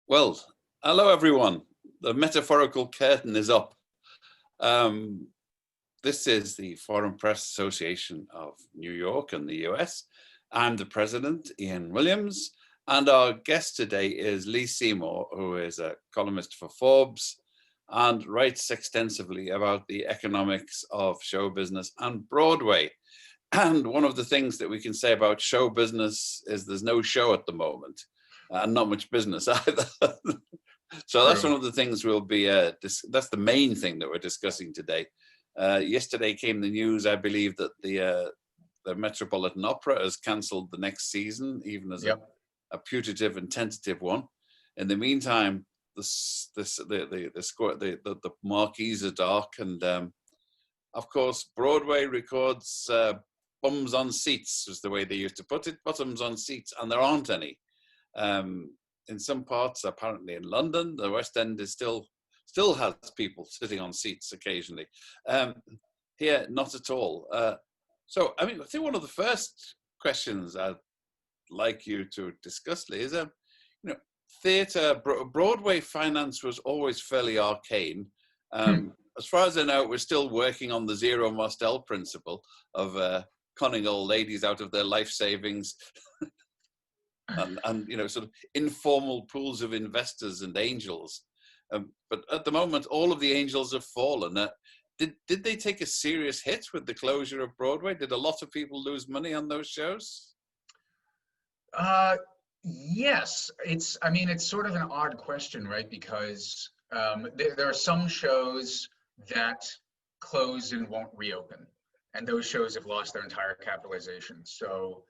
Well, hello everyone. The metaphorical curtain is up. This is the Foreign Press Association of New York and the US. I'm the president, Ian Williams, and our guest today is Lee Seymour, who is a columnist for Forbes and writes extensively about the economics of show business and Broadway. And one of the things that we can say about show business is there's no show at the moment. And not much business either. So that's one of the things we'll be, that's the main thing that we're discussing today. Yesterday came the news, I believe, that the Metropolitan Opera has cancelled the next season, even as a putative and tentative one. In the meantime, the marquees are dark, and of course, Broadway records bums on seats, was the way they used to put it, bottoms on seats, and there aren't any. In some parts, apparently in London, the West End is still has people sitting on seats occasionally. Here, not at all. So, I mean, I think one of the first questions I'd like you to discuss, Lee, is, theatre, Broadway finance was always fairly arcane. As far as I know, we're still working on the Zero Mostel principle of conning old ladies out of their life savings. and sort of informal pools of investors and angels, but at the moment all of the angels have fallen. Did they take a serious hit with the closure of Broadway? Did a lot of people lose money on those shows? Yes, it's sort of an odd question, right? Because there are some shows that close and won't reopen, and those shows have lost their entire capitalization. So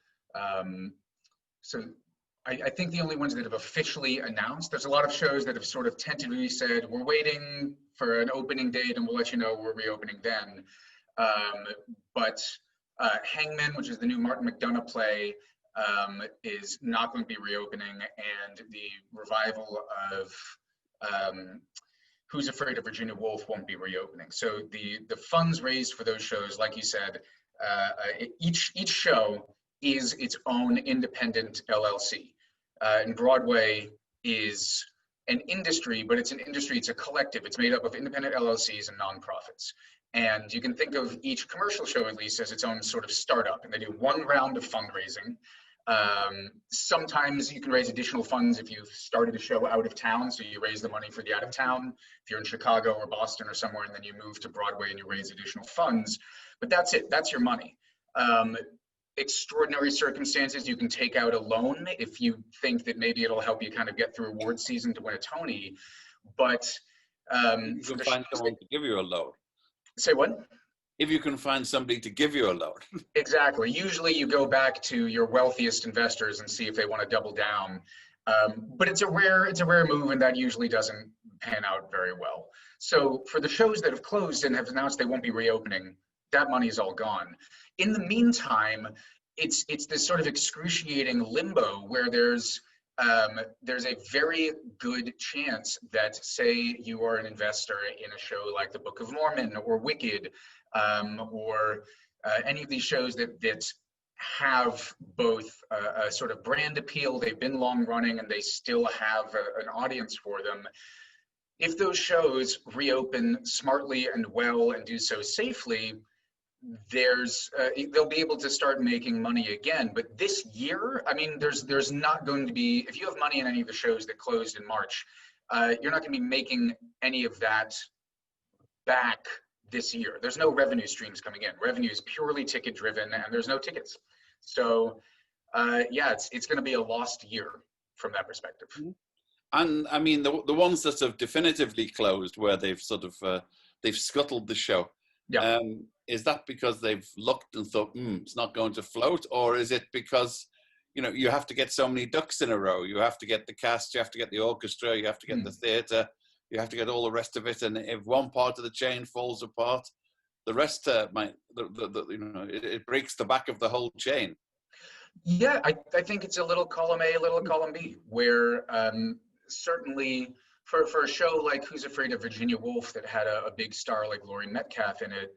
I think the only ones that have officially announced, there's a lot of shows that have sort of tentatively said, we're waiting for an opening date and we'll let you know we're reopening then. But Hangman, which is the new Martin McDonagh play, is not going to be reopening, and the revival of Who's Afraid of Virginia Woolf won't be reopening. So the funds raised for those shows, like you said, each show is its own independent LLC. And Broadway is an industry, but it's an industry, it's a collective. It's made up of independent LLCs and nonprofits. And you can think of each commercial show, at least, as its own sort of startup. And they do one round of fundraising. Sometimes you can raise additional funds if you've started a show out of town. So you raise the money for the out of town. If you're in Chicago or Boston or somewhere, and then you move to Broadway and you raise additional funds. But that's it, that's your money. Extraordinary circumstances, you can take out a loan if you think that maybe it'll help you kind of get through award season to win a Tony. But you can find someone to give you a loan. Say what? If you can find somebody to give you a loan. Exactly. Usually you go back to your wealthiest investors and see if they want to double down. But it's a rare move, and that usually doesn't pan out very well. So for the shows that have closed and have announced they won't be reopening, that money is all gone. In the meantime, it's this sort of excruciating limbo where there's a very good chance that, say you are an investor in a show like The Book of Mormon or Wicked, or any of these shows that have both a sort of brand appeal, they've been long running and they still have an audience for them. If those shows reopen smartly and well and do so safely, they'll be able to start making money again. But this year, I mean, there's not going to be, if you have money in any of the shows that closed in March, you're not going to be making any of that back this year. There's no revenue streams coming in. Revenue is purely ticket driven, and there's no tickets. So yeah, it's going to be a lost year from that perspective. And I mean, the ones that have definitively closed, where they've sort of they've scuttled the show. Yeah. Is that because they've looked and thought, it's not going to float? Or is it because, you have to get so many ducks in a row? You have to get the cast, you have to get the orchestra, you have to get the theatre, you have to get all the rest of it. And if one part of the chain falls apart, the rest it breaks the back of the whole chain. Yeah, I think it's a little column A, a little column B, where certainly for a show like Who's Afraid of Virginia Woolf that had a big star like Laurie Metcalf in it,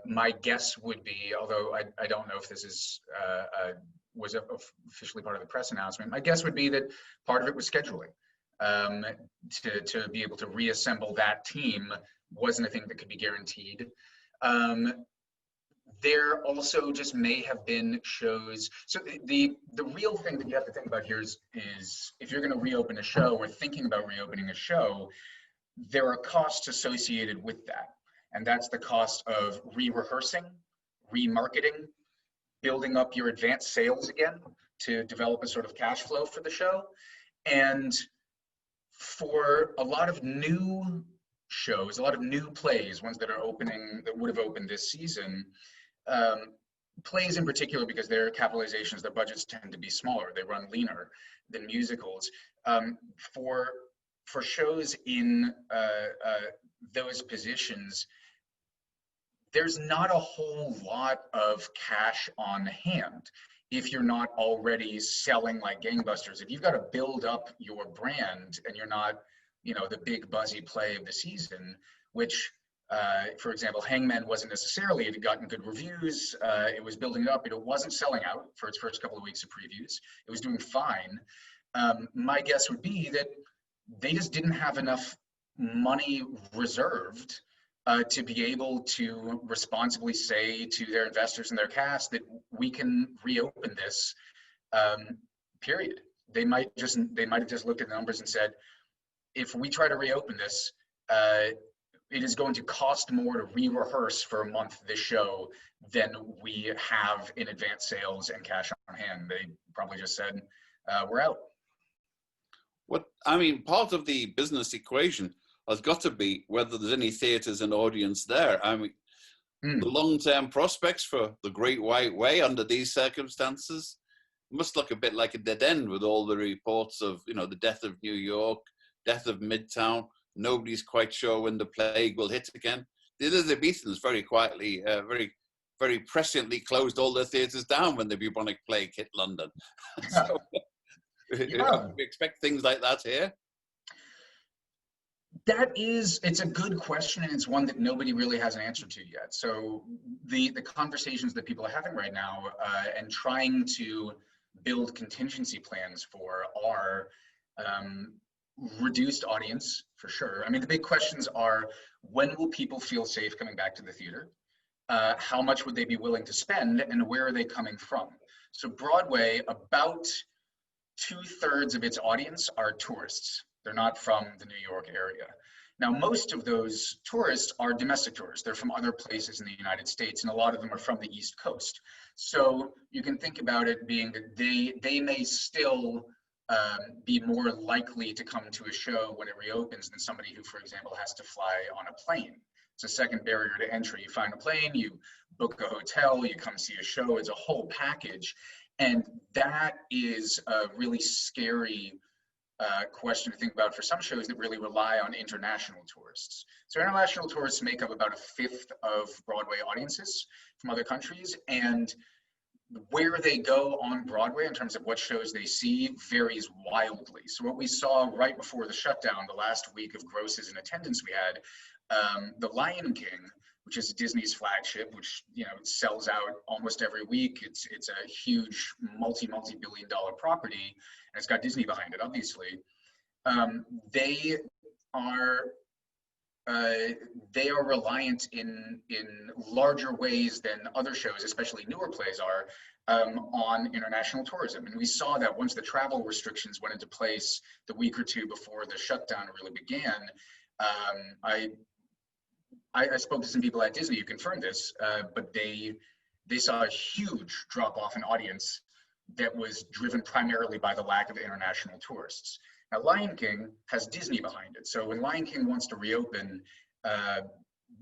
my guess would be, although I don't know if this is was officially part of the press announcement, my guess would be that part of it was scheduling. to be able to reassemble that team wasn't a thing that could be guaranteed. There also just may have been shows. So the real thing that you have to think about here is if you're going to reopen a show or thinking about reopening a show, there are costs associated with that. And that's the cost of re-rehearsing, remarketing, building up your advanced sales again to develop a sort of cash flow for the show. And for a lot of new shows, a lot of new plays, ones that are opening, that would have opened this season, plays in particular, because their capitalizations, their budgets tend to be smaller, they run leaner than musicals. For shows in those positions, there's not a whole lot of cash on hand if you're not already selling like gangbusters. If you've got to build up your brand and you're not, you know, the big buzzy play of the season, which for example, Hangman wasn't necessarily, it had gotten good reviews, it was building it up, it wasn't selling out for its first couple of weeks of previews, it was doing fine. My guess would be that they just didn't have enough money reserved to be able to responsibly say to their investors and their cast that we can reopen this, period. They might have just looked at the numbers and said, if we try to reopen this, it is going to cost more to re-rehearse for a month this show than we have in advance sales and cash on hand. They probably just said, we're out. Part of the business equation has got to be whether there's any theatres and audience there. The long-term prospects for the Great White Way under these circumstances must look a bit like a dead end, with all the reports of, you know, the death of New York, death of Midtown. Nobody's quite sure when the plague will hit again. The Elizabethans very quietly, very presciently closed all their theatres down when the bubonic plague hit London. So, we expect things like that here. It's a good question, and it's one that nobody really has an answer to yet. So the conversations that people are having right now and trying to build contingency plans for are reduced audience, for sure. I mean, the big questions are, when will people feel safe coming back to the theater? How much would they be willing to spend, and where are they coming from? So Broadway, about 2/3 of its audience are tourists. They're not from the New York area. Now, most of those tourists are domestic tourists. They're from other places in the United States, and a lot of them are from the East Coast. So you can think about it being that they may still be more likely to come to a show when it reopens than somebody who, for example, has to fly on a plane. It's a second barrier to entry. You find a plane, you book a hotel, you come see a show. It's a whole package. And that is a really scary question to think about for some shows that really rely on international tourists. So international tourists make up about 1/5 of Broadway audiences from other countries, and where they go on Broadway in terms of what shows they see varies wildly. So what we saw right before the shutdown, the last week of grosses and attendance we had, The Lion King, which is Disney's flagship, which, you know, sells out almost every week. It's a huge multi-billion-dollar property, and it's got Disney behind it, obviously. They are reliant in larger ways than other shows, especially newer plays are, on international tourism. And we saw that once the travel restrictions went into place the week or two before the shutdown really began. I spoke to some people at Disney who confirmed this, but they saw a huge drop off in audience that was driven primarily by the lack of international tourists. Now, Lion King has Disney behind it. So when Lion King wants to reopen,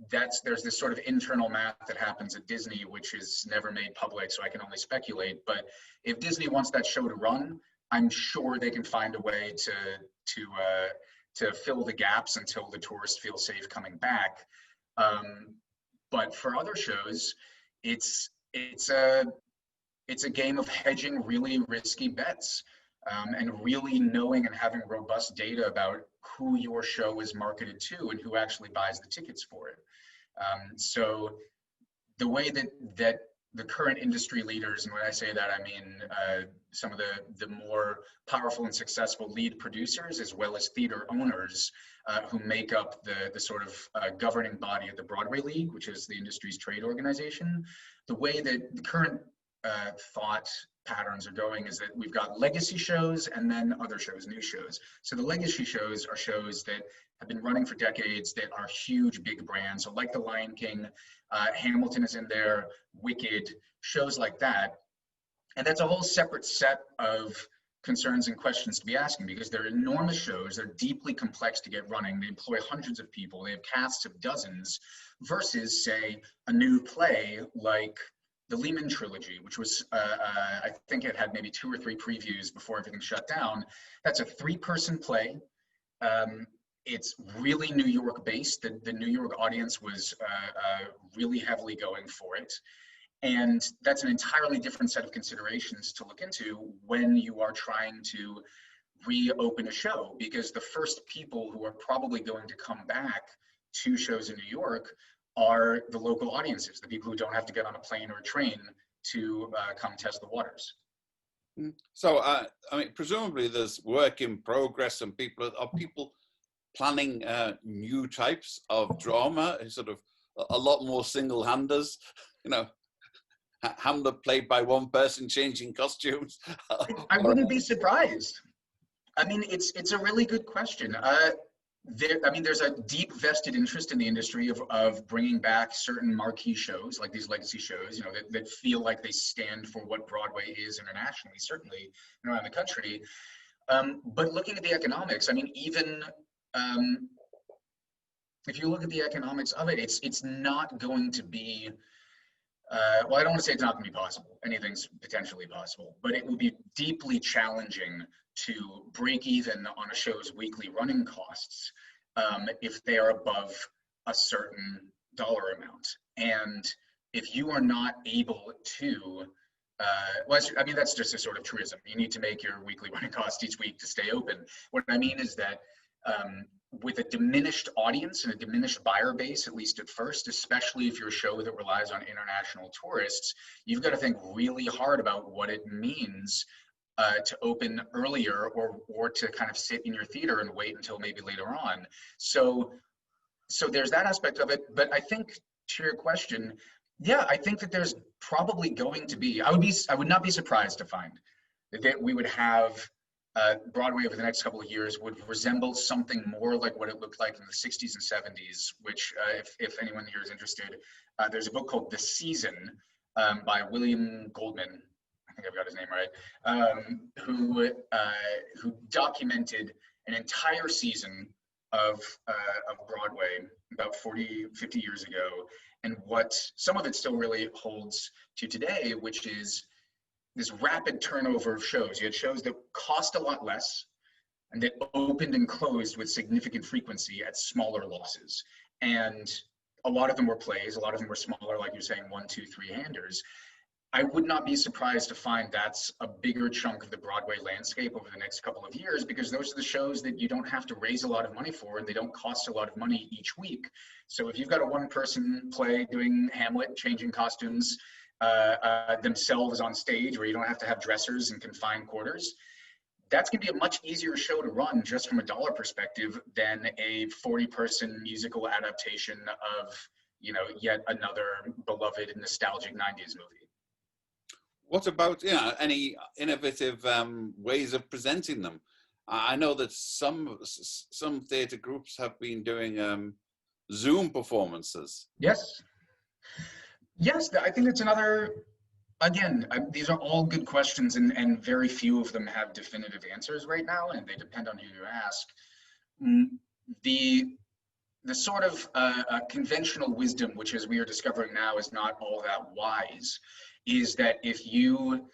there's this sort of internal math that happens at Disney, which is never made public, so I can only speculate. But if Disney wants that show to run, I'm sure they can find a way to fill the gaps until the tourists feel safe coming back. But for other shows, it's a game of hedging really risky bets, and really knowing and having robust data about who your show is marketed to and who actually buys the tickets for it. So the way that the current industry leaders, and when I say that, I mean some of the more powerful and successful lead producers, as well as theater owners who make up the sort of governing body of the Broadway League, which is the industry's trade organization. The way that the current thought patterns are going is that we've got legacy shows and then other shows, new shows. So the legacy shows are shows that have been running for decades, that are huge, big brands. So like The Lion King, Hamilton is in there, Wicked, shows like that. And that's a whole separate set of concerns and questions to be asking, because they're enormous shows, they're deeply complex to get running, they employ hundreds of people, they have casts of dozens, versus, say, a new play like the Lehman trilogy, which was, I think it had maybe 2 or 3 previews before everything shut down. That's a 3-person play. It's really New York based. The New York audience was really heavily going for it. And that's an entirely different set of considerations to look into when you are trying to reopen a show, because the first people who are probably going to come back to shows in New York are the local audiences, the people who don't have to get on a plane or a train to come test the waters. So, I mean, presumably there's work in progress, and are people planning new types of drama, sort of a lot more single-handers, you know, Hamlet played by one person changing costumes? I wouldn't be surprised. I mean, it's a really good question. There's a deep vested interest in the industry of bringing back certain marquee shows, like these legacy shows, you know, that feel like they stand for what Broadway is internationally, certainly around the country. But looking at the economics, I mean, even if you look at the economics of it, it's not going to be, well, I don't want to say it's not going to be possible. Anything's potentially possible, but it will be deeply challenging to break even on a show's weekly running costs if they are above a certain dollar amount. And if you are not able to, well, I mean, that's just a sort of truism. You need to make your weekly running costs each week to stay open. What I mean is that with a diminished audience and a diminished buyer base, at least at first, especially if you're a show that relies on international tourists, you've got to think really hard about what it means to open earlier, or to kind of sit in your theater and wait until maybe later on. So there's that aspect of it. But I think, to your question, yeah, I think that there's probably going to be, I would not be surprised to find that we would have Broadway over the next couple of years would resemble something more like what it looked like in the 60s and 70s, which if anyone here is interested, there's a book called The Season by William Goldman, I think I've got his name right, who documented an entire season of Broadway about 50 years ago, and what some of it still really holds to today, which is this rapid turnover of shows. You had shows that cost a lot less and that opened and closed with significant frequency at smaller losses. And a lot of them were plays, a lot of them were smaller, like you're saying, 1, 2, 3-handers. I would not be surprised to find that's a bigger chunk of the Broadway landscape over the next couple of years, because those are the shows that you don't have to raise a lot of money for, and they don't cost a lot of money each week. So if you've got a 1-person play doing Hamlet, changing costumes themselves on stage, where you don't have to have dressers and confined quarters, that's going to be a much easier show to run just from a dollar perspective than a 40-person musical adaptation of, you know, yet another beloved and nostalgic 90s movie. What about, you know, any innovative ways of presenting them? I know that some theatre groups have been doing Zoom performances. Yes. Yes, I think that's another, again, these are all good questions, and very few of them have definitive answers right now, and they depend on who you ask. The sort of conventional wisdom, which, as we are discovering now, is not all that wise, is that if you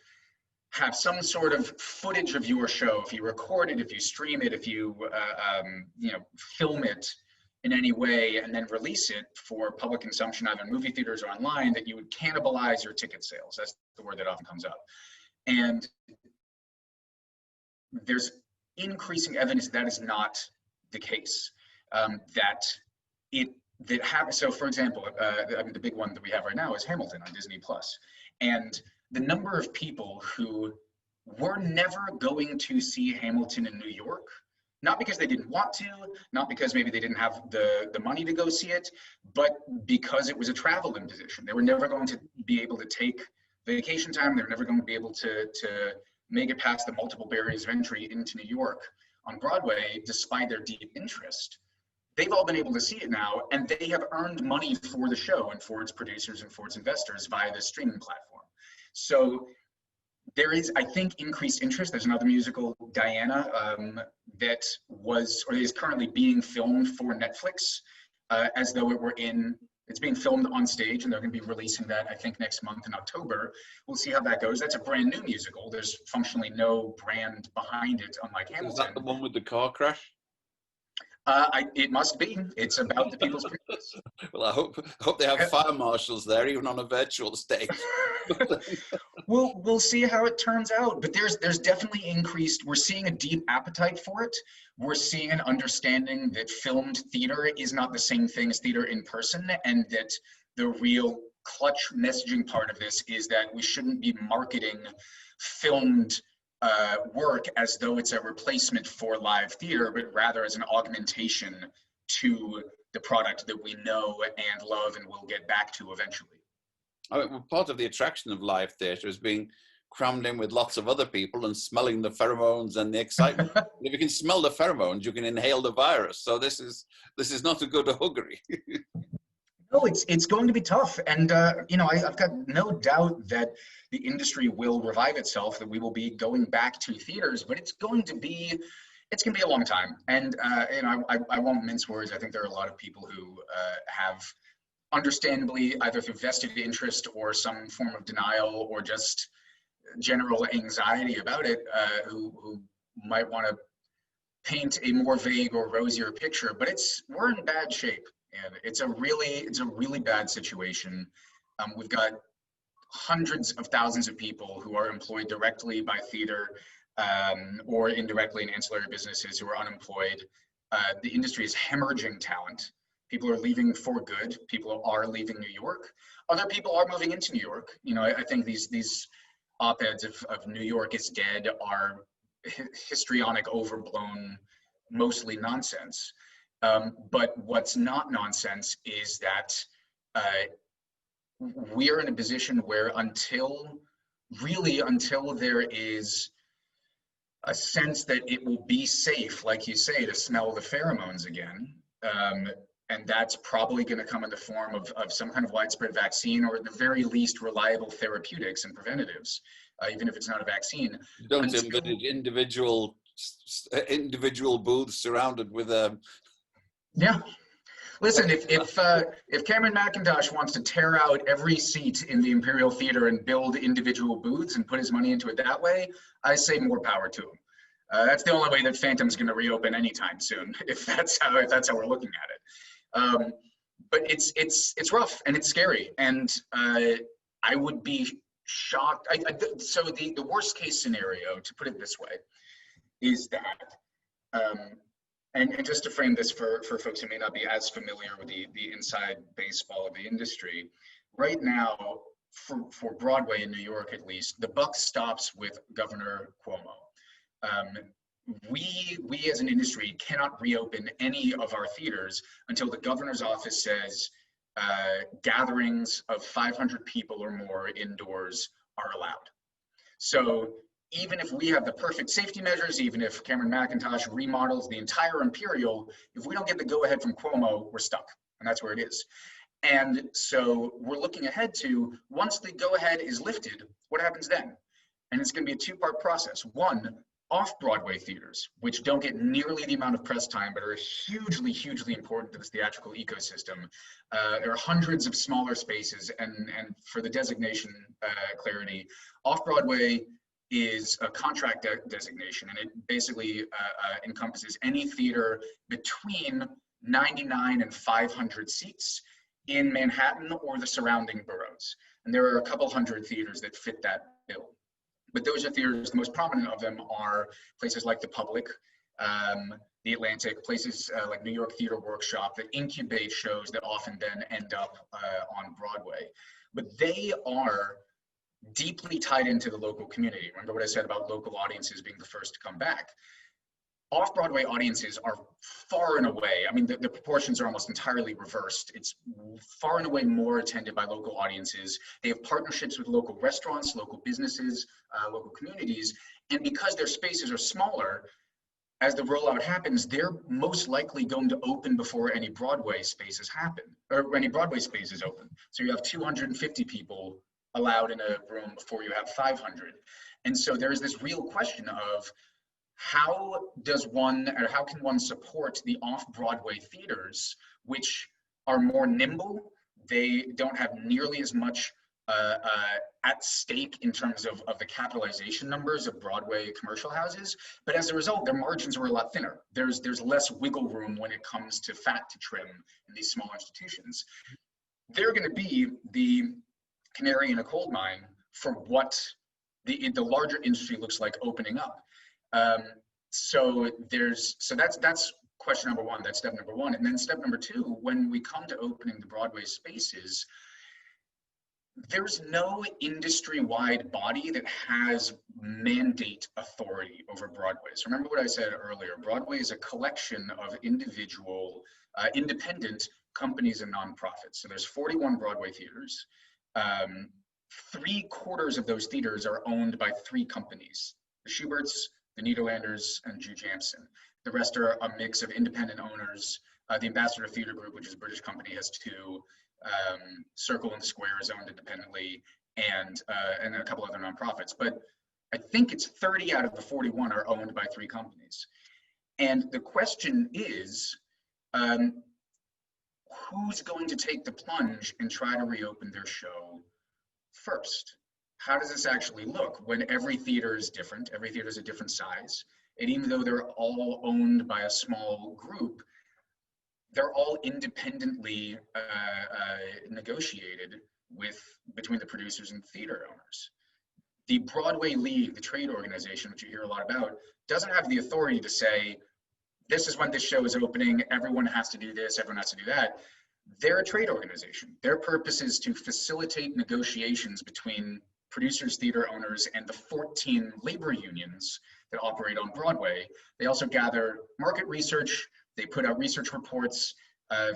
have some sort of footage of your show, if you record it, if you stream it, if you film it in any way and then release it for public consumption, either in movie theaters or online, that you would cannibalize your ticket sales. That's the word that often comes up. And there's increasing evidence that is not the case. So for example, the big one that we have right now is Hamilton on Disney+. And the number of people who were never going to see Hamilton in New York, not because they didn't want to, not because maybe they didn't have the money to go see it, but because it was a travel imposition. They were never going to be able to take vacation time. They were never going to be able to make it past the multiple barriers of entry into New York on Broadway, despite their deep interest. They've all been able to see it now, and they have earned money for the show and for its producers and for its investors via the streaming platform. So there is, I think, increased interest. There's another musical, Diana, that was or is currently being filmed for Netflix, as though it were it's being filmed on stage, and they're going to be releasing that, I think, next month in October. We'll see how that goes. That's a brand new musical. There's functionally no brand behind it, unlike Hamilton. Is that the one with the car crash? It must be. It's about the People's Princess. Well, I hope they have fire marshals there, even on a virtual stage. We'll see how it turns out, but there's definitely increased. We're seeing a deep appetite for it. We're seeing an understanding that filmed theater is not the same thing as theater in person, and that the real clutch messaging part of this is that we shouldn't be marketing filmed work as though it's a replacement for live theater, but rather as an augmentation to the product that we know and love and will get back to eventually. I mean, well, part of the attraction of live theatre is being crammed in with lots of other people and smelling the pheromones and the excitement. If you can smell the pheromones, you can inhale the virus. So this is not a good Hungary. No, it's going to be tough, and I've got no doubt that the industry will revive itself, that we will be going back to theaters, but it's going to be a long time. And I won't mince words. I think there are a lot of people who have, understandably, either through vested interest or some form of denial or just general anxiety about it, who might want to paint a more vague or rosier picture. But we're in bad shape. And it's a really bad situation. We've got hundreds of thousands of people who are employed directly by theater or indirectly in ancillary businesses who are unemployed. The industry is hemorrhaging talent. People are leaving for good. People are leaving New York. Other people are moving into New York. I think these op-eds of New York is dead are histrionic, overblown, mostly nonsense. But what's not nonsense is that we're in a position where until there is a sense that it will be safe, like you say, to smell the pheromones again, and that's probably going to come in the form of some kind of widespread vaccine, or at the very least reliable therapeutics and preventatives, even if it's not a vaccine. Don't envisage individual booths surrounded with Yeah. Listen, if Cameron McIntosh wants to tear out every seat in the Imperial Theater and build individual booths and put his money into it that way, I say more power to him. That's the only way that Phantom's going to reopen anytime soon, if that's how we're looking at it. But it's rough and it's scary, and I would be shocked. So the worst case scenario, to put it this way, is that. And just to frame this for folks who may not be as familiar with the inside baseball of the industry, right now, for Broadway in New York at least, the buck stops with Governor Cuomo. We as an industry cannot reopen any of our theaters until the governor's office says gatherings of 500 people or more indoors are allowed. So even if we have the perfect safety measures, even if Cameron McIntosh remodels the entire Imperial, if we don't get the go-ahead from Cuomo, we're stuck, and that's where it is. And so we're looking ahead to, once the go-ahead is lifted, what happens then? And it's going to be a two-part process. One, off-Broadway theaters, which don't get nearly the amount of press time, but are hugely, hugely important to this theatrical ecosystem. There are hundreds of smaller spaces, and for the designation clarity, off-Broadway is a contract designation, and it basically encompasses any theater between 99 and 500 seats in Manhattan or the surrounding boroughs. And there are a couple hundred theaters that fit that bill. But those are theaters, the most prominent of them are places like the Public, the Atlantic, places like New York Theater Workshop that incubate shows that often then end up on Broadway. But they are deeply tied into the local community. Remember what I said about local audiences being the first to come back? Off-Broadway audiences are far and away, I mean, the proportions are almost entirely reversed. It's far and away more attended by local audiences. They have partnerships with local restaurants, local businesses, local communities. And because their spaces are smaller, as the rollout happens, they're most likely going to open before any Broadway spaces happen, or any Broadway spaces open. So you have 250 people allowed in a room before you have 500. And so there's this real question of, how can one support the off-Broadway theaters, which are more nimble? They don't have nearly as much at stake in terms of the capitalization numbers of Broadway commercial houses, but as a result, their margins are a lot thinner. There's less wiggle room when it comes to fat to trim in these small institutions. They're going to be the canary in a coal mine for what the larger industry looks like opening up. So that's question number one. That's step number one. And then step number two, when we come to opening the Broadway spaces, there's no industry-wide body that has mandate authority over Broadway. So remember what I said earlier, Broadway is a collection of individual, independent companies and nonprofits. So there's 41 Broadway theaters. 3/4 of those theaters are owned by 3 companies, the Schuberts, the Nederlanders, and Jew Jamson. The rest are a mix of independent owners. The Ambassador Theatre Group, which is a British company, has 2. Circle and Square is owned independently, and a couple other nonprofits. But I think it's 30 out of the 41 are owned by 3 companies. And the question is, who's going to take the plunge and try to reopen their show first? How does this actually look when every theater is different? Every theater is a different size. And even though they're all owned by a small group, they're all independently negotiated between the producers and theater owners. The Broadway League, the trade organization, which you hear a lot about, doesn't have the authority to say, this is when this show is opening, everyone has to do this, everyone has to do that. They're a trade organization. Their purpose is to facilitate negotiations between producers, theater owners, and the 14 labor unions that operate on Broadway. They also gather market research. They put out research reports.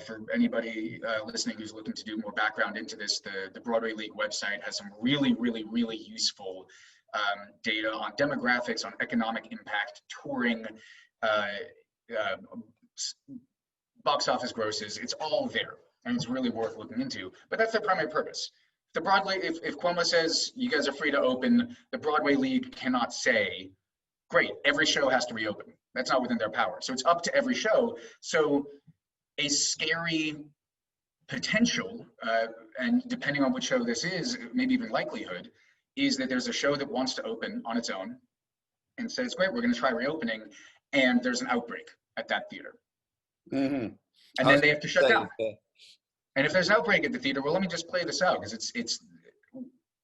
For anybody listening who's looking to do more background into this, the Broadway League website has some really, really, really useful data on demographics, on economic impact, touring, box office grosses. It's all there, and it's really worth looking into. But that's their primary purpose. The Broadway, if Cuomo says you guys are free to open, the Broadway League cannot say, great, every show has to reopen. That's not within their power. So it's up to every show. So a scary potential, and depending on which show this is, maybe even likelihood, is that there's a show that wants to open on its own and says, great, we're going to try reopening, and there's an outbreak at that theater. Mm-hmm. And then they have to shut down. And if there's an outbreak at the theater, well, let me just play this out, because it's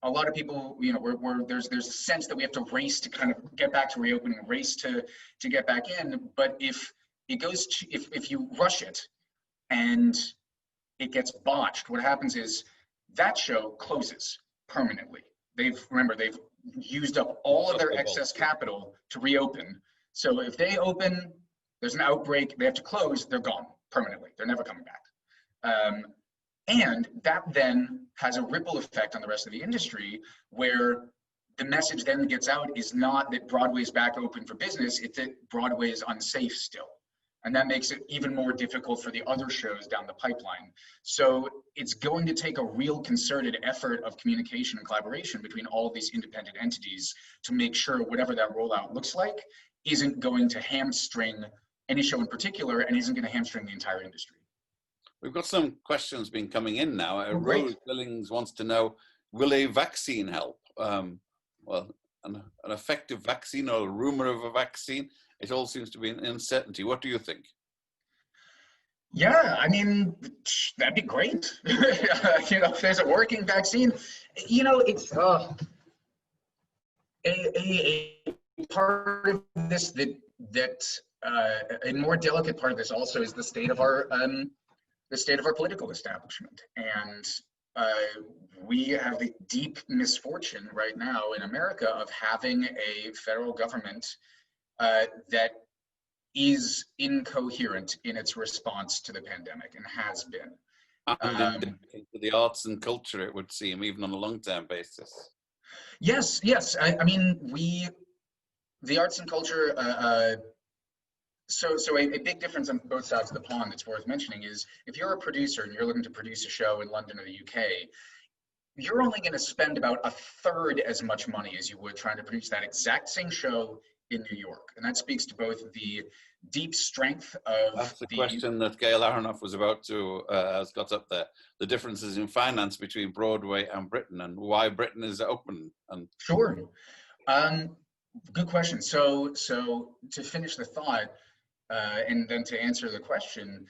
a lot of people, you know, there's a sense that we have to race to kind of get back to reopening, race to get back in. But if it goes to, if you rush it and it gets botched, what happens is that show closes permanently. They've used up all of their excess capital to reopen. So if they open, there's an outbreak, they have to close, they're gone permanently. They're never coming back. And that then has a ripple effect on the rest of the industry, where the message then gets out is not that Broadway's back open for business, it's that Broadway is unsafe still. And that makes it even more difficult for the other shows down the pipeline. So it's going to take a real concerted effort of communication and collaboration between all of these independent entities to make sure whatever that rollout looks like isn't going to hamstring any show in particular, and isn't going to hamstring the entire industry. We've got some questions been coming in now. Oh, Rose Billings wants to know, will a vaccine help? Well, an effective vaccine or a rumor of a vaccine, it all seems to be an uncertainty. What do you think? Yeah, I mean, that'd be great. You know, if there's a working vaccine, you know, it's a part of this a more delicate part of this also is the state of our political establishment. And we have the deep misfortune right now in America of having a federal government that is incoherent in its response to the pandemic and has been. And into the arts and culture, it would seem, even on a long-term basis. Yes, yes. I mean, the arts and culture, so a big difference on both sides of the pond that's worth mentioning is if you're a producer and you're looking to produce a show in London or the UK, you're only going to spend about a third as much money as you would trying to produce that exact same show in New York. And that speaks to both the deep strength of That's the question that Gail Aronoff was about to, has got up there. The differences in finance between Broadway and Britain and why Britain is open. And Sure. Good question. So to finish the thought, and then to answer the question,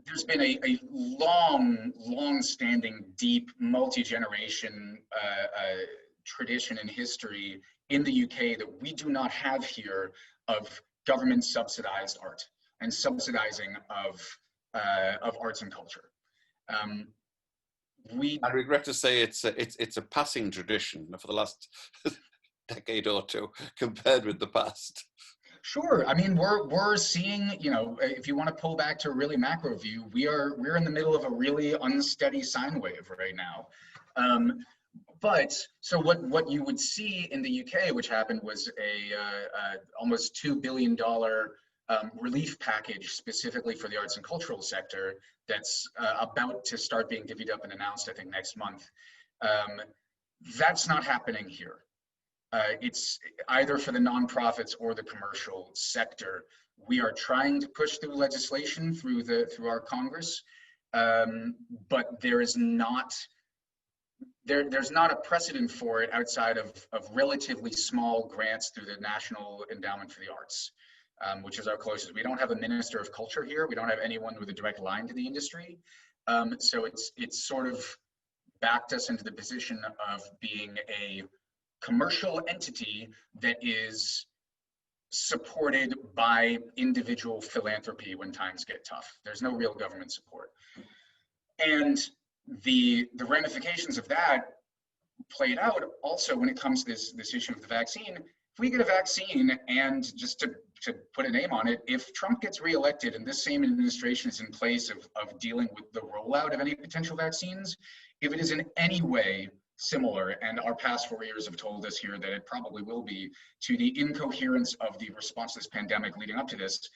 there's been a long-standing, deep, multi-generation tradition and history in the UK that we do not have here of government-subsidized art and subsidizing of arts and culture. I regret to say it's a passing tradition for the last decade or two compared with the past. Sure. I mean, we're seeing, you know, if you want to pull back to a really macro view, we're in the middle of a really unsteady sine wave right now. But so what you would see in the UK, which happened, was a almost $2 billion relief package specifically for the arts and cultural sector that's about to start being divvied up and announced, I think, next month. That's not happening here. It's either for the nonprofits or the commercial sector. We are trying to push through legislation through our Congress, but there's not a precedent for it outside of relatively small grants through the National Endowment for the Arts, which is our closest. We don't have a minister of culture here. We don't have anyone with a direct line to the industry. So it's sort of backed us into the position of being a commercial entity that is supported by individual philanthropy when times get tough. There's no real government support. And the ramifications of that played out also when it comes to this issue of the vaccine. If we get a vaccine, and just to put a name on it, if Trump gets reelected and this same administration is in place of dealing with the rollout of any potential vaccines, if it is in any way similar, and our past 4 years have told us here that it probably will be, to the incoherence of the response to this pandemic leading up to this,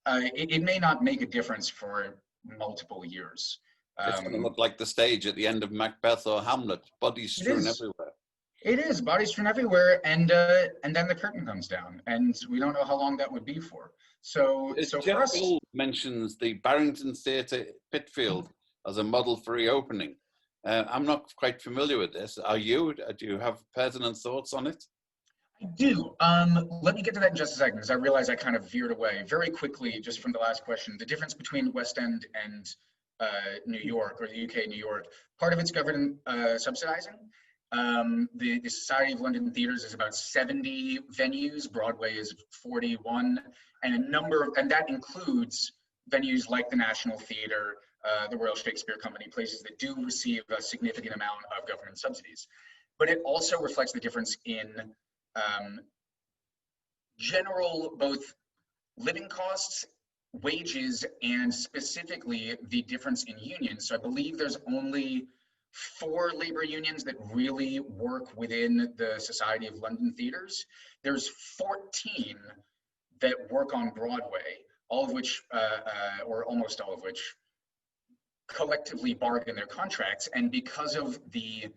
it may not make a difference for multiple years. It's going to look like the stage at the end of Macbeth or Hamlet, bodies strewn everywhere. It is, bodies strewn everywhere, and then the curtain comes down, and we don't know how long that would be for. So for us, Gould mentions the Barrington Theatre, Pitfield, as a model for reopening. I'm not quite familiar with this. Are you? Do you have pertinent thoughts on it? I do. Let me get to that in just a second, because I realize I kind of veered away very quickly just from the last question. The difference between West End and New York, or the UK, New York, part of it's government subsidizing. The Society of London Theatres is about 70 venues. Broadway is 41, and that includes venues like the National Theatre, the Royal Shakespeare Company, places that do receive a significant amount of government subsidies. But it also reflects the difference in general, both living costs, wages, and specifically the difference in unions. So I believe there's only 4 labor unions that really work within the Society of London Theatres. There's 14 that work on Broadway, all of which, or almost all of which, collectively bargain their contracts. And because of the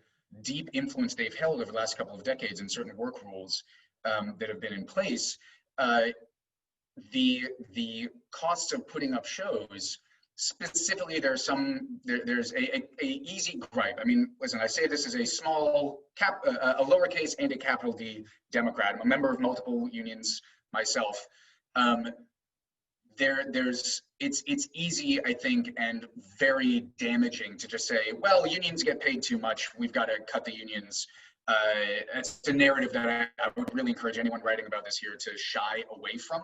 deep influence they've held over the last couple of decades in certain work rules that have been in place, the costs of putting up shows, specifically, there's a easy gripe. I mean, listen, I say this as a small a lowercase and a capital D Democrat. I'm a member of multiple unions myself. It's easy, I think, and very damaging to just say, well, unions get paid too much, we've got to cut the unions. It's a narrative that I would really encourage anyone writing about this here to shy away from.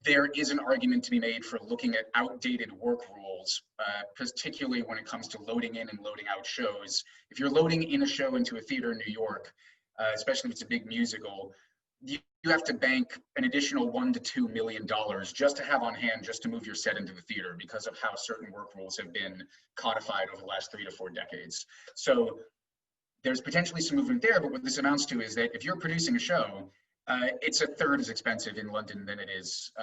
there is an argument to be made for looking at outdated work rules, particularly when it comes to loading in and loading out shows. If you're loading in a show into a theater in New York, especially if it's a big musical, you have to bank an additional $1 to $2 million just to have on hand, just to move your set into the theater, because of how certain work rules have been codified over the last 3 to 4 decades. So there's potentially some movement there, but what this amounts to is that if you're producing a show, it's a third as expensive in London than it is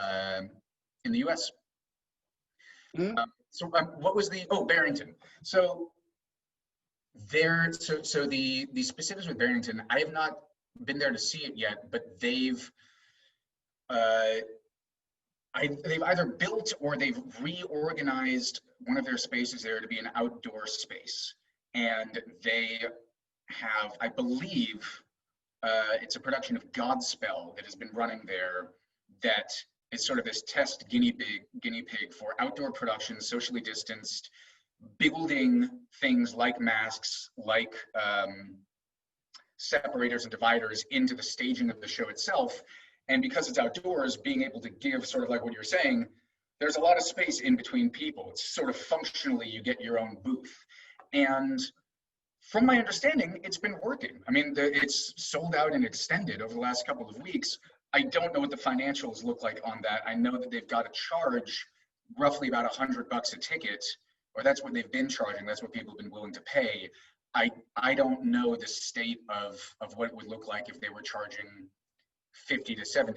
in the US. Mm-hmm. What was the, Barrington. So the specifics with Barrington, I have not been there to see it yet, but they've either built or they've reorganized one of their spaces there to be an outdoor space. And they have, I believe, it's a production of Godspell that has been running there that is sort of this test guinea pig for outdoor productions, socially distanced, building things like masks, like separators and dividers into the staging of the show itself. And because it's outdoors, being able to give, sort of like what you're saying, there's a lot of space in between people. It's sort of functionally, you get your own booth. And from my understanding, it's been working. I mean, it's sold out and extended over the last couple of weeks. I don't know what the financials look like on that. I know that they've got to charge roughly about $100 a ticket, or that's what they've been charging. That's what people have been willing to pay. I don't know the state of what it would look like if they were charging $50 to $70.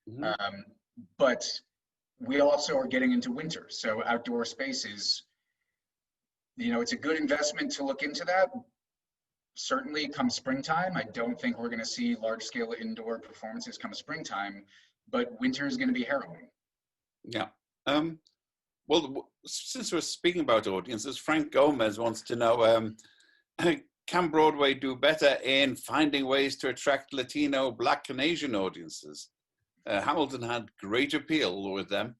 Mm-hmm. But we also are getting into winter, so outdoor spaces, it's a good investment to look into that. Certainly come springtime, I don't think we're going to see large-scale indoor performances come springtime, but winter is going to be harrowing. Yeah. Well, since we're speaking about audiences, Frank Gomez wants to know, can Broadway do better in finding ways to attract Latino, Black, and Asian audiences? Hamilton had great appeal with them.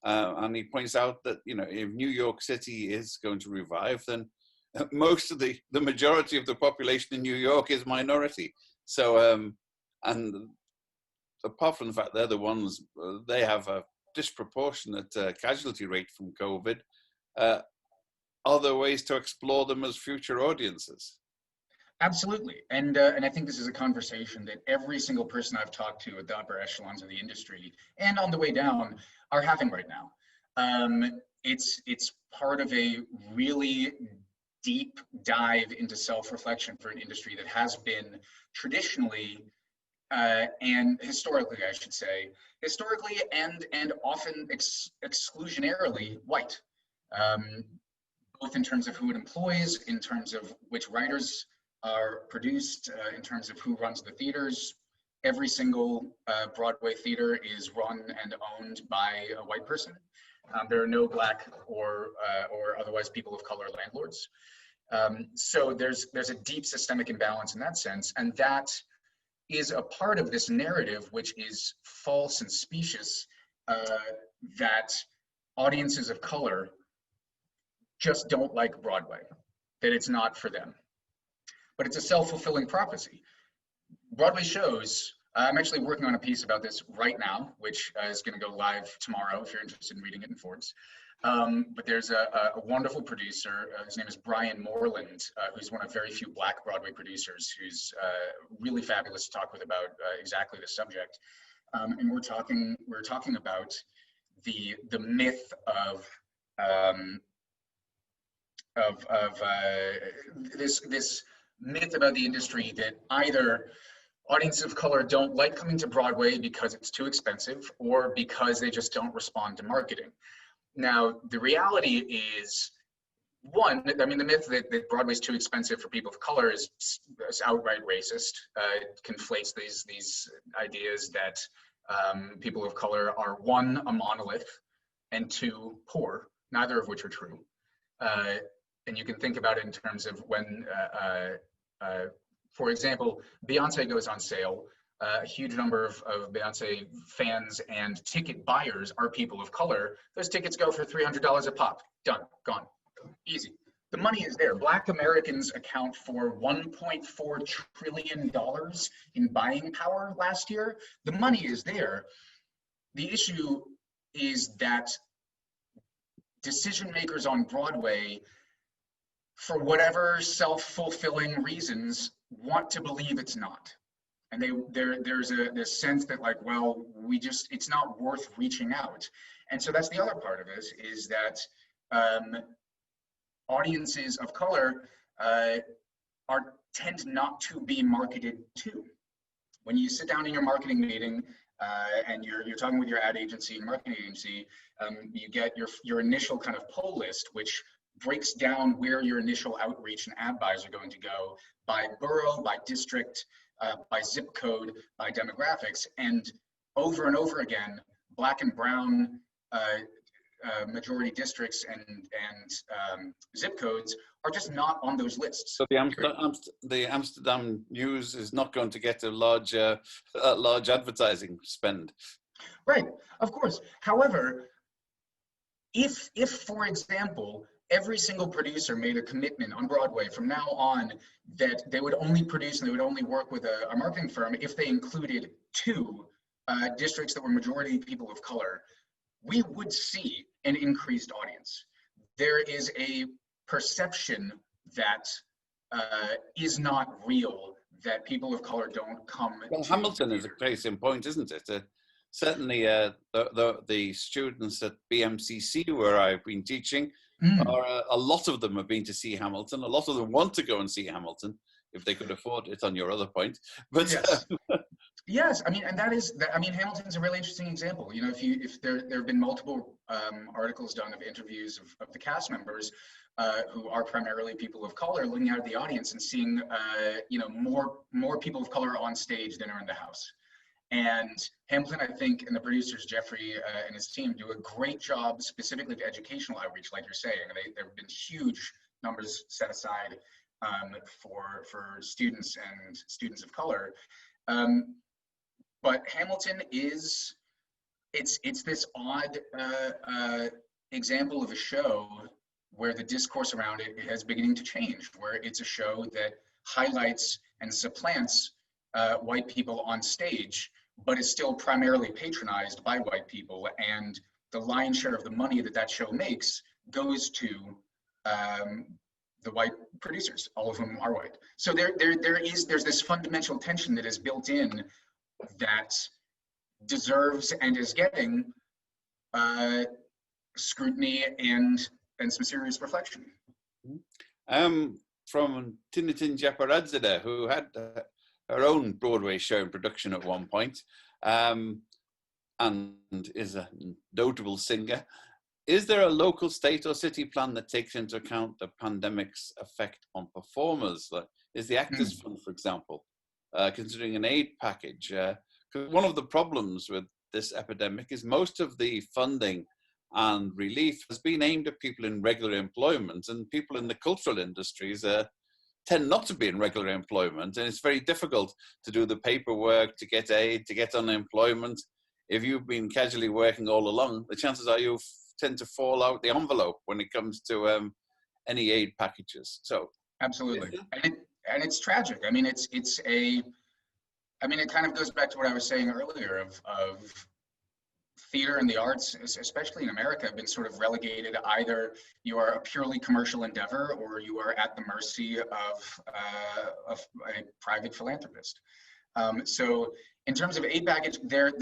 And he points out that, if New York City is going to revive, then most of the majority of the population in New York is minority. So, and apart from the fact they're the ones, they have a disproportionate casualty rate from COVID. Are there ways to explore them as future audiences? Absolutely, and I think this is a conversation that every single person I've talked to at the upper echelons of the industry and on the way down are having right now. It's part of a really deep dive into self-reflection for an industry that has been traditionally and historically, I should say, and often exclusionarily white, both in terms of who it employs, in terms of which writers are produced, in terms of who runs the theaters. Every single Broadway theater is run and owned by a white person. There are no Black or otherwise people of color landlords. So there's a deep systemic imbalance in that sense, and that is a part of this narrative which is false and specious, that audiences of color just don't like Broadway, that it's not for them. But it's a self-fulfilling prophecy. Broadway shows, I'm actually working on a piece about this right now, which is going to go live tomorrow if you're interested in reading it in Forbes. But there's a wonderful producer, his name is Brian Moreland, who's one of very few Black Broadway producers, who's really fabulous to talk with about exactly this subject. And we're talking about the myth of this myth about the industry that either audiences of color don't like coming to Broadway because it's too expensive or because they just don't respond to marketing. Now, the reality is, one, I mean, the myth that Broadway's too expensive for people of color is outright racist. It conflates these ideas that people of color are, one, a monolith, and two, poor, neither of which are true. And you can think about it in terms of when, for example, Beyonce goes on sale. A huge number of Beyonce fans and ticket buyers are people of color. Those tickets go for $300 a pop. Done, gone, easy. The money is there. Black Americans account for $1.4 trillion in buying power last year. The money is there. the issue is that decision makers on Broadway, for whatever self-fulfilling reasons, want to believe it's not. And there's this sense that, like, well, it's not worth reaching out. And so that's the other part of this, is that audiences of color tend not to be marketed to. When you sit down in your marketing meeting and you're talking with your ad agency and marketing agency, you get your initial kind of pull list, which breaks down where your initial outreach and ad buys are going to go by borough, by district, by zip code, by demographics. And over again, Black and brown majority districts and zip codes are just not on those lists. So the Amsterdam News is not going to get a large advertising spend. Right, of course. However, if for example, every single producer made a commitment on Broadway from now on that they would only produce and they would only work with a marketing firm if they included 2 districts that were majority people of color, we would see an increased audience. There is a perception that is not real, that people of color don't come. Well, Hamilton is a case in point, isn't it? Certainly, the students at BMCC, where I've been teaching, a lot of them have been to see Hamilton. A lot of them want to go and see Hamilton if they could afford it. On your other point, but yes. Yes, I mean, and Hamilton's a really interesting example. You know, if there have been multiple articles done of interviews of the cast members who are primarily people of color, looking out at the audience and seeing, more people of color on stage than are in the house. And Hamilton, I think, and the producers, Jeffrey and his team, do a great job specifically of educational outreach, like you're saying. There have been huge numbers set aside for students and students of color. But Hamilton it's this odd example of a show where the discourse around it is beginning to change, where it's a show that highlights and supplants white people on stage, but is still primarily patronized by white people, and the lion's share of the money that show makes goes to the white producers, all of whom are white. So there's this fundamental tension that is built in that deserves and is getting scrutiny and some serious reflection. From Tinitin Japaradzada, who had her own Broadway show in production at one point, and is a notable singer. Is there a local, state or city plan that takes into account the pandemic's effect on performers? Is the Actors Fund, for example, considering an aid package? Because one of the problems with this epidemic is most of the funding and relief has been aimed at people in regular employment, and people in the cultural industries tend not to be in regular employment, and it's very difficult to do the paperwork, to get aid, to get unemployment. If you've been casually working all along, the chances are you tend to fall out the envelope when it comes to any aid packages. So absolutely, and it's tragic. I mean, it kind of goes back to what I was saying earlier of theater and the arts, especially in America, have been sort of relegated. Either you are a purely commercial endeavor, or you are at the mercy of a private philanthropist. So in terms of aid package, there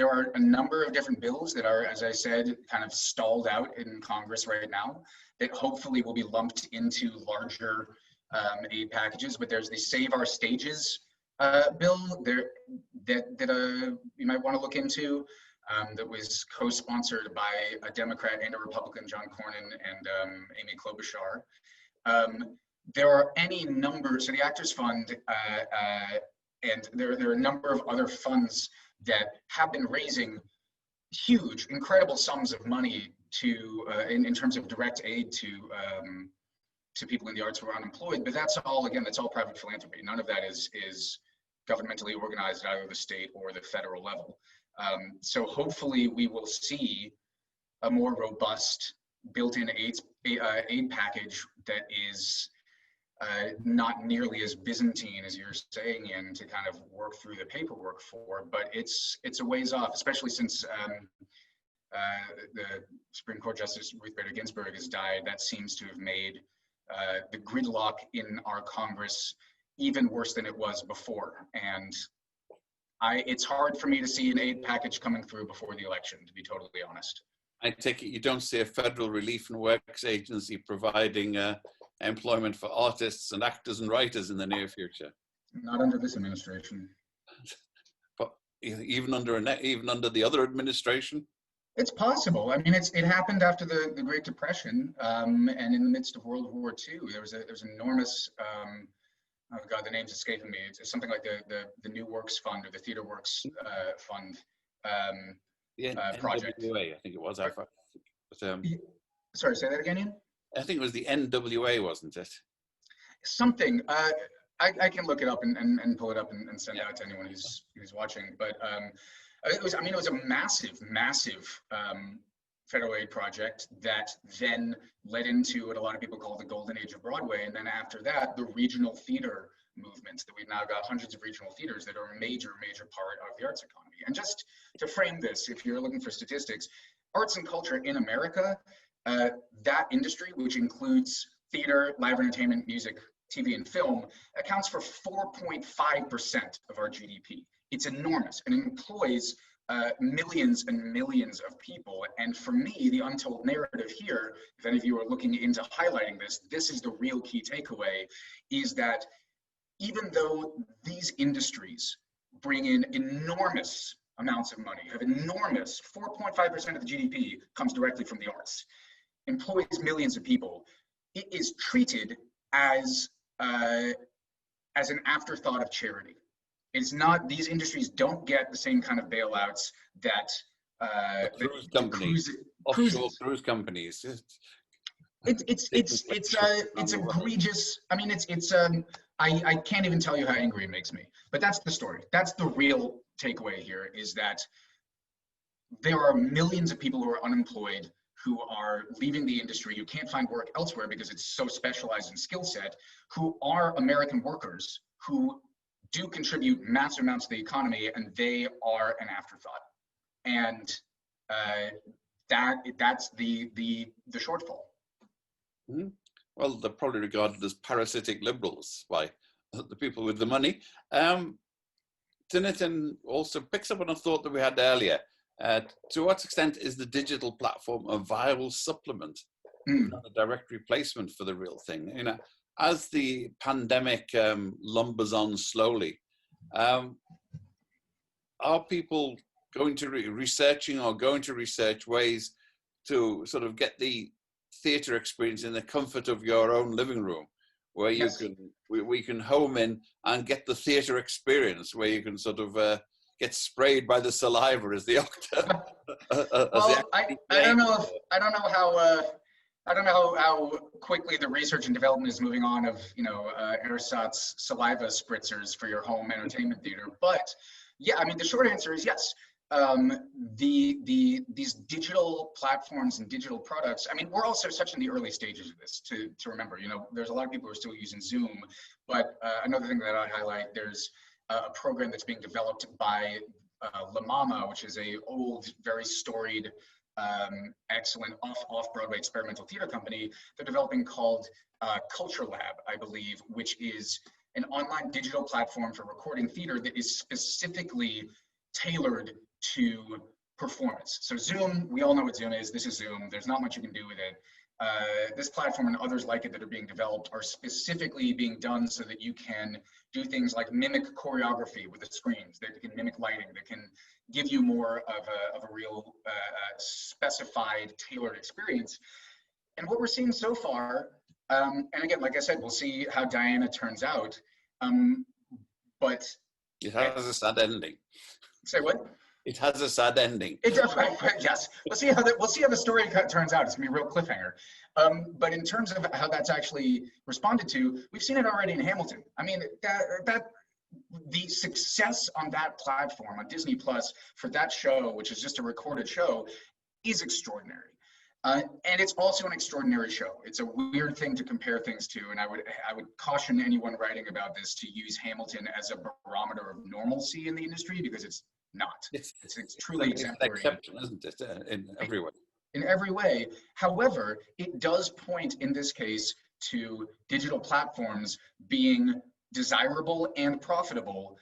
are a number of different bills that are, as I said, kind of stalled out in Congress right now that hopefully will be lumped into larger aid packages. But there's the Save Our Stages bill there that you might want to look into. That was co-sponsored by a Democrat and a Republican, John Cornyn and Amy Klobuchar. There are any number, so the Actors Fund, and there are a number of other funds that have been raising huge, incredible sums of money to, in terms of direct aid to people in the arts who are unemployed. But that's all, again, that's all private philanthropy. None of that is governmentally organized at either the state or the federal level. So hopefully we will see a more robust built-in aid package that is not nearly as Byzantine as you're saying, in to kind of work through the paperwork for, but it's a ways off, especially since the Supreme Court Justice Ruth Bader Ginsburg has died. That seems to have made the gridlock in our Congress even worse than it was before. And it's hard for me to see an aid package coming through before the election, to be totally honest. I take it you don't see a federal relief and works agency providing employment for artists and actors and writers in the near future? Not under this administration. But even under the other administration? It's possible. I mean, it happened after the Great Depression, and in the midst of World War II. There was an enormous, oh God, the name's escaping me. It's something like the New Works Fund or the Theater Works Fund project. NWA, I think it was. Sorry, say that again, Ian? I think it was the NWA, wasn't it? Something. I can look it up and pull it up and send it out to anyone who's watching. But it was a massive federal aid project that then led into what a lot of people call the golden age of Broadway. And then after that, the regional theater movements, that we've now got hundreds of regional theaters that are a major part of the arts economy. And just to frame this, if you're looking for statistics, arts and culture in America, that industry, which includes theater, live entertainment, music, TV, and film, accounts for 4.5% of our GDP. It's enormous, and it employs millions and millions of people. And for me, the untold narrative here, if any of you are looking into highlighting this is the real key takeaway, is that even though these industries bring in enormous amounts of money, have enormous, 4.5% of the GDP comes directly from the arts, employs millions of people, it is treated as an afterthought of charity. It's not, these industries don't get the same kind of bailouts that cruise companies, offshore cruise companies. It's egregious. I mean, I can't even tell you how angry it makes me. But that's the story. That's the real takeaway here, is that there are millions of people who are unemployed, who are leaving the industry, who can't find work elsewhere because it's so specialized in skill set, who are American workers, who do contribute massive amounts to the economy, and they are an afterthought. And that's the shortfall. Mm-hmm. Well, they're probably regarded as parasitic liberals by the people with the money. Tinnitin also picks up on a thought that we had earlier. To what extent is the digital platform a viable supplement, not a direct replacement for the real thing? You know, as the pandemic lumbers on slowly, are people going to research ways to sort of get the theatre experience in the comfort of your own living room, where you we can home in and get the theatre experience, where you can sort of get sprayed by the saliva as the actor. Well, I don't know how quickly the research and development is moving on of, ersatz saliva spritzers for your home entertainment theater. But yeah, I mean, the short answer is yes. These digital platforms and digital products, I mean, we're also such in the early stages of this to remember, there's a lot of people who are still using Zoom, but another thing that I highlight, there's a program that's being developed by La Mama, which is a old, very storied, excellent off-Broadway experimental theater company they're developing, called Culture Lab, I believe, which is an online digital platform for recording theater that is specifically tailored to performance. So Zoom, we all know what Zoom is. This is Zoom. There's not much you can do with it. This platform and others like it that are being developed are specifically being done so that you can do things like mimic choreography with the screens, that can mimic lighting, that can give you more of a real specified, tailored experience. And what we're seeing so far, and again, like I said, we'll see how Diana turns out, but it has a sad ending. Say what? It has a sad ending. It does, right? Yes. We'll see how the story turns out. It's gonna be a real cliffhanger. But in terms of how that's actually responded to, we've seen it already in Hamilton. I mean, the success on that platform, on Disney Plus, for that show, which is just a recorded show, is extraordinary. And it's also an extraordinary show. It's a weird thing to compare things to, and I would caution anyone writing about this to use Hamilton as a barometer of normalcy in the industry, because it's not. It's truly exemplary. It's an exception, isn't it, in every way? In every way. However, it does point in this case to digital platforms being desirable and profitable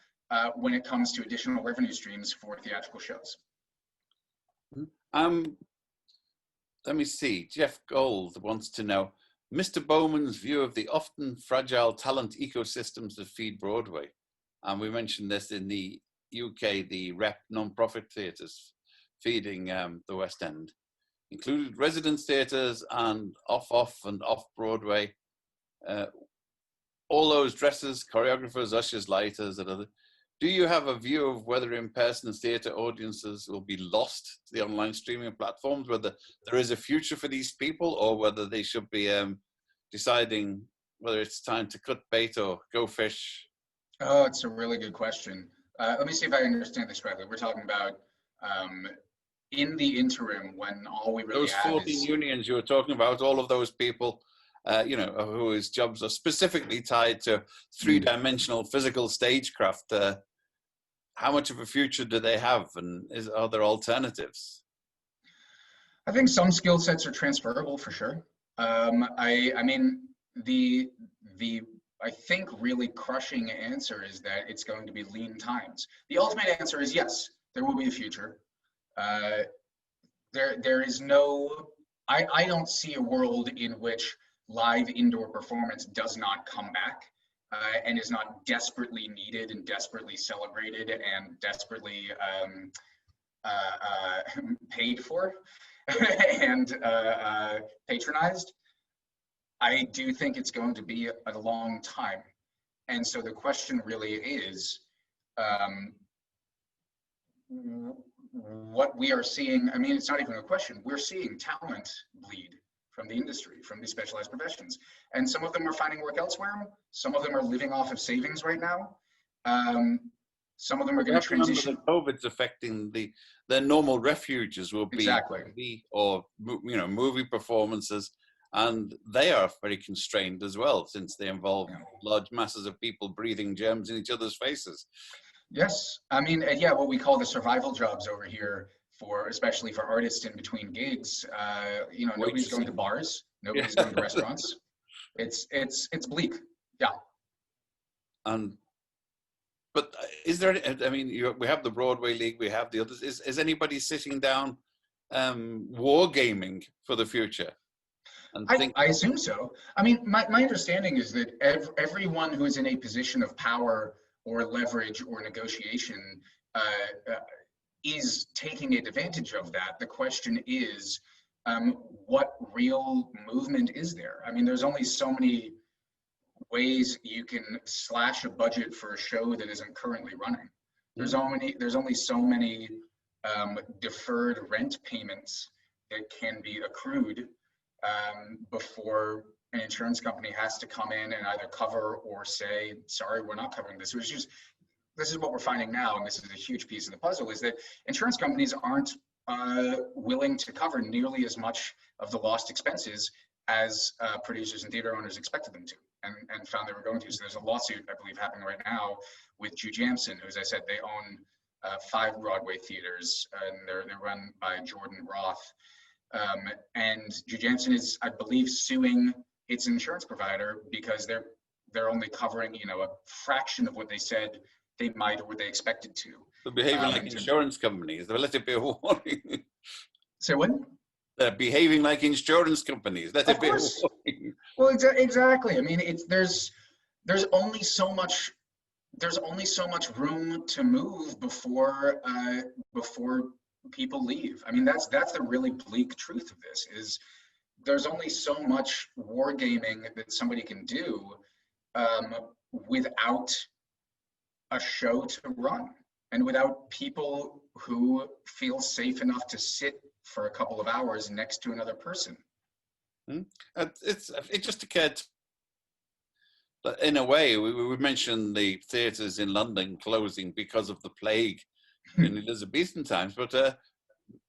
when it comes to additional revenue streams for theatrical shows. Let me see. Jeff Gold wants to know Mr. Bowman's view of the often fragile talent ecosystems that feed Broadway. And we mentioned this in the UK, the REP non-profit theatres feeding the West End included residence theatres and off and off Broadway. All those dressers, choreographers, ushers, lighters, and other. Do you have a view of whether in-person theatre audiences will be lost to the online streaming platforms, whether there is a future for these people, or whether they should be deciding whether it's time to cut bait or go fish? Oh, it's a really good question. Let me see if I understand this correctly. We're talking about in the interim, when all we really those have 14 is unions you were talking about, all of those people, whose jobs are specifically tied to three-dimensional physical stagecraft. How much of a future do they have, and are there alternatives? I think some skill sets are transferable for sure. I mean, the I think really crushing answer is that it's going to be lean times. The ultimate answer is yes, there will be a future. There is no, I don't see a world in which live indoor performance does not come back. And is not desperately needed and desperately celebrated and desperately paid for and patronized. I do think it's going to be a long time. And so the question really is, what we are seeing, I mean, it's not even a question, we're seeing talent bleed from the industry, from these specialized professions. And some of them are finding work elsewhere. Some of them are living off of savings right now. Some of them are going to transition. COVID's affecting their normal refuges will be exactly. or movie performances, and they are very constrained as well, since they involve large masses of people breathing germs in each other's faces. Yes, I mean, yeah, what we call the survival jobs over here, especially for artists in between gigs, nobody's going to bars, nobody's going to restaurants. It's bleak. Yeah. But is there? I mean, we have the Broadway League, we have the others. Is anybody sitting down, wargaming for the future? I assume so. I mean, my understanding is that everyone who is in a position of power or leverage or negotiation is taking advantage of that. The question is, what real movement is there? I mean, there's only so many ways you can slash a budget for a show that isn't currently running. There's only so many deferred rent payments that can be accrued before an insurance company has to come in and either cover or say, sorry, we're not covering this. This is what we're finding now, and this is a huge piece of the puzzle, is that insurance companies aren't willing to cover nearly as much of the lost expenses as producers and theater owners expected them to, and found they were going to. So there's a lawsuit, I believe, happening right now with Jujamson, who, as I said, they own 5 Broadway theaters, and they're run by Jordan Roth. And Jujamson is, I believe, suing its insurance provider because they're only covering, a fraction of what they said they might or what they expected to. They're behaving like insurance companies. Let it be a warning. Say what? They're behaving like insurance companies. Let it be a warning. Well, exactly. I mean, there's only so much room to move before people leave. I mean, that's the really bleak truth of this, is there's only so much wargaming that somebody can do without a show to run and without people who feel safe enough to sit for a couple of hours next to another person. It just occurred, but in a way, we mentioned the theatres in London closing because of the plague in Elizabethan times, but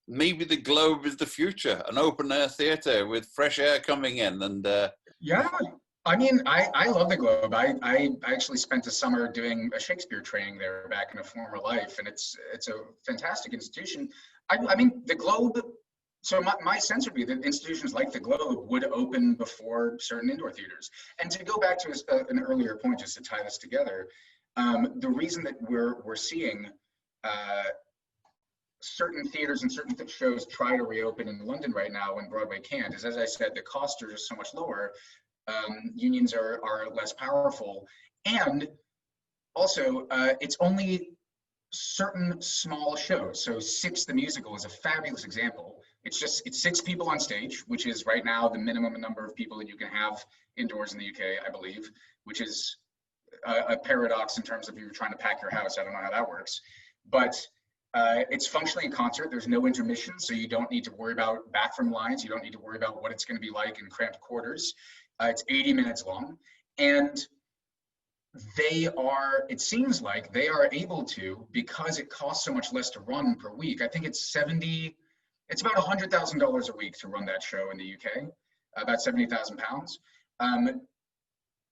maybe the Globe is the future, an open air theatre with fresh air coming in. And Yeah, I mean, I love the Globe. I actually spent a summer doing a Shakespeare training there back in a former life, and it's a fantastic institution. I mean, the Globe. So my sense would be that institutions like the Globe would open before certain indoor theaters. And to go back to an earlier point, just to tie this together, the reason that we're seeing certain theaters and certain shows try to reopen in London right now when Broadway can't is, as I said, the costs are just so much lower. Unions are less powerful, and also it's only certain small shows. So Six the Musical is a fabulous example. It's 6 people on stage, which is right now the minimum number of people that you can have indoors in the UK, I believe, which is a paradox in terms of you're trying to pack your house. I don't know how that works, but it's functionally a concert. There's no intermission, so you don't need to worry about bathroom lines. You don't need to worry about what it's going to be like in cramped quarters. It's 80 minutes long, and it seems like they are able to, because it costs so much less to run per week. I think it's about $100,000 a week to run that show in the UK, about 70,000 pounds.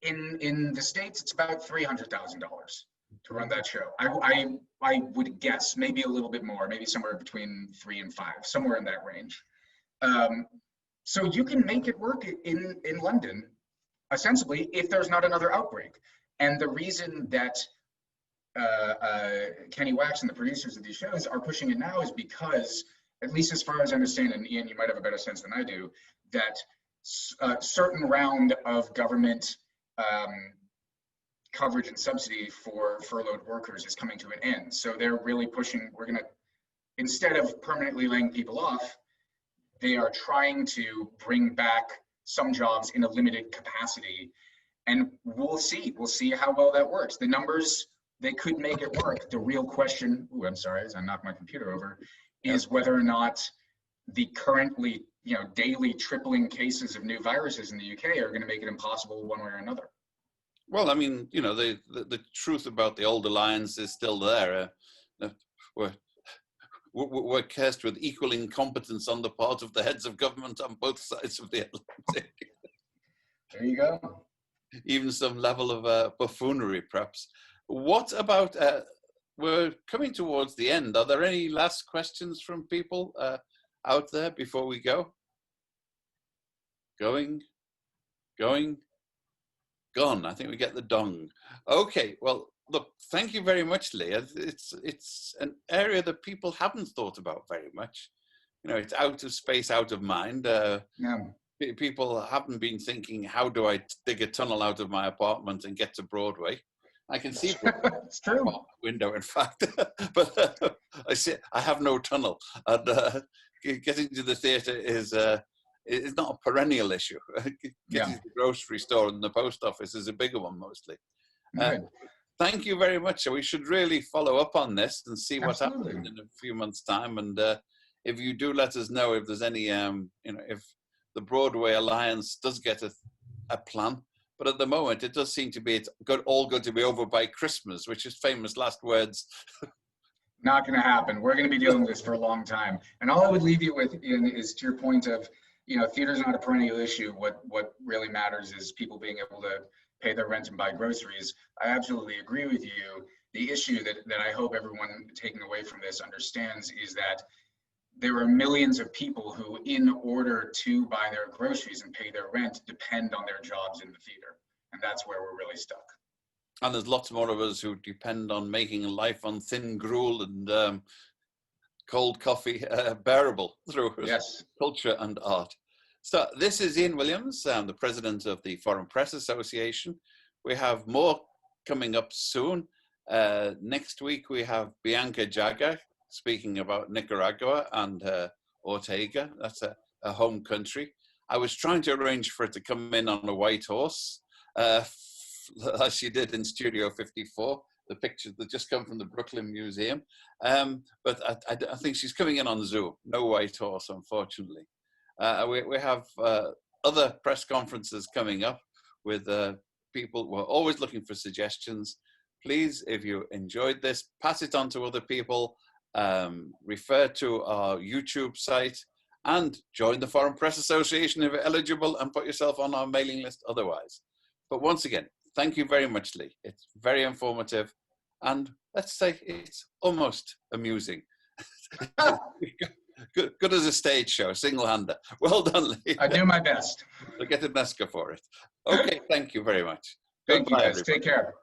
In the States, it's about $300,000 to run that show. I would guess maybe a little bit more, maybe somewhere between 3 and 5, somewhere in that range. So you can make it work in London, ostensibly, if there's not another outbreak. And the reason that Kenny Wax and the producers of these shows are pushing it now is because, at least as far as I understand, and Ian, you might have a better sense than I do, that a certain round of government coverage and subsidy for furloughed workers is coming to an end. So they're really pushing, instead of permanently laying people off, they are trying to bring back some jobs in a limited capacity. And we'll see how well that works. The numbers, they could make it work. The real question, I'm sorry, as I knocked my computer over, is whether or not the currently, daily tripling cases of new viruses in the UK are going to make it impossible one way or another. Well, I mean, the truth about the old alliance is still there. We're cursed with equal incompetence on the part of the heads of government on both sides of the Atlantic. There you go. Even some level of buffoonery, perhaps. What about, we're coming towards the end. Are there any last questions from people out there before we go? Going, gone. I think we get the dong. Okay, well, look, thank you very much, Leah. It's an area that people haven't thought about very much. It's out of space, out of mind. Yeah. People haven't been thinking, how do I dig a tunnel out of my apartment and get to Broadway? I can see it's true. Window, in fact, but I have no tunnel, and getting to the theatre is not a perennial issue. Getting to the grocery store and the post office is a bigger one, mostly. Thank you very much. So we should really follow up on this and see what's happening in a few months' time. And if you do, let us know if there's any, if the Broadway Alliance does get a plan. But at the moment, it does seem to be all good to be over by Christmas, which is famous last words. Not going to happen. We're going to be dealing with this for a long time. And all I would leave you with, Ian, is to your point of, theater's not a perennial issue. What really matters is people being able to pay their rent and buy groceries. I absolutely agree with you. The issue that I hope everyone taking away from this understands is that there are millions of people who, in order to buy their groceries and pay their rent, depend on their jobs in the theater. And that's where we're really stuck. And there's lots more of us who depend on making life on thin gruel and cold coffee bearable through culture and art. So this is Ian Williams. I'm the president of the Foreign Press Association. We have more coming up soon. Next week, we have Bianca Jagger speaking about Nicaragua and Ortega. That's a home country. I was trying to arrange for it to come in on a white horse, as she did in Studio 54, the pictures that just come from the Brooklyn Museum. But I think she's coming in on Zoom. No white horse, unfortunately. We have other press conferences coming up with people. We're always looking for suggestions. Please, if you enjoyed this, pass it on to other people refer to our YouTube site, and join the Foreign Press Association if you're eligible, and put yourself on our mailing list otherwise. But once again, thank you very much, Lee. It's very informative, and let's say it's almost amusing. Good as a stage show, single-hander. Well done, Lee. I do my best. I'll get an Oscar for it. Okay, thank you very much. Thank you, Goodbye, guys. everybody. Take care.